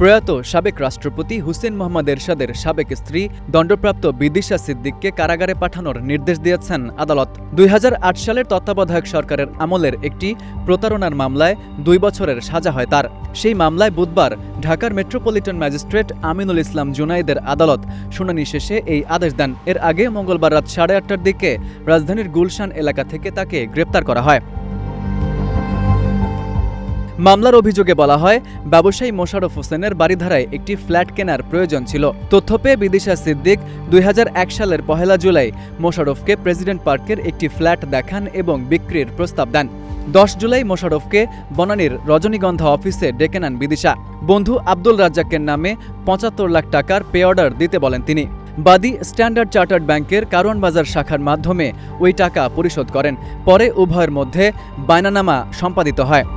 প্রয়াত সাবেক রাষ্ট্রপতি হুসেইন মোহাম্মদ এরশাদের সাবেক স্ত্রী দণ্ডপ্রাপ্ত বিদিশা সিদ্দিককে কারাগারে পাঠানোর নির্দেশ দিয়েছেন আদালত। ২০০৮ সালের তত্ত্বাবধায়ক সরকারের আমলের একটি প্রতারণার মামলায় ২ বছরের সাজা হয় তার। সেই মামলায় বুধবার ঢাকার মেট্রোপলিটন ম্যাজিস্ট্রেট আমিনুল ইসলাম জুনাইদের আদালত শুনানি শেষে এই আদেশ দেন। এর আগে মঙ্গলবার রাত 8:30টার দিকে রাজধানীর গুলশান এলাকা থেকে তাকে গ্রেপ্তার করা হয়। মামলার অভিযোগে বলা হয়, ব্যবসায়ী মোশাররফ হোসেনের বারিধারায় একটি ফ্ল্যাট কেনার প্রয়োজন ছিল। তথ্য পেয়ে বিদিশা সিদ্দিক ২০০১ সালের ১ জুলাই মোশাররফকে প্রেসিডেন্ট পার্কের একটি ফ্ল্যাট দেখান এবং বিক্রির প্রস্তাব দেন। ১০ জুলাই মোশাররফকে বনানীর রজনীগন্ধা অফিসে ডেকে নেন বিদিশা। বন্ধু আব্দুল রাজ্জাকের নামে ৭৫ লাখ টাকার পে অর্ডার দিতে বলেন তিনি। বাদী স্ট্যান্ডার্ড চার্টার্ড ব্যাংকের কারওয়ান বাজার শাখার মাধ্যমে ওই টাকা পরিশোধ করেন। পরে উভয়ের মধ্যে বায়নানামা সম্পাদিত হয়।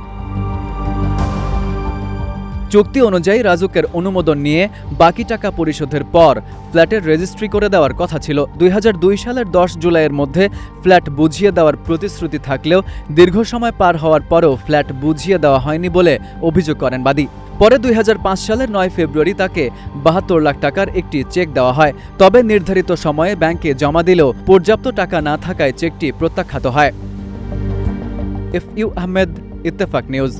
চুক্তি অনুযায়ী রাজুকের অনুমোদন নিয়ে বাকি টাকা পরিশোধের পর ফ্ল্যাটের রেজিস্ট্রি করে দেওয়ার কথা ছিল। ২০০২ সালের ১০ জুলাইয়ের মধ্যে ফ্ল্যাট বুঝিয়ে দেওয়ার প্রতিশ্রুতি থাকলেও দীর্ঘ সময় পার হওয়ার পরেও ফ্ল্যাট বুঝিয়ে দেওয়া হয়নি বলে অভিযোগ করেন বাদী। পরে ২০০৫ সালের ৯ ফেব্রুয়ারি তাকে ৭২ লাখ টাকার একটি চেক দেওয়া হয়। তবে নির্ধারিত সময়ে ব্যাংকে জমা দিলেও পর্যাপ্ত টাকা না থাকায় চেকটি প্রত্যাখ্যাত হয়। ইফ ইউ আহমেদ, ইত্তেফাক নিউজ।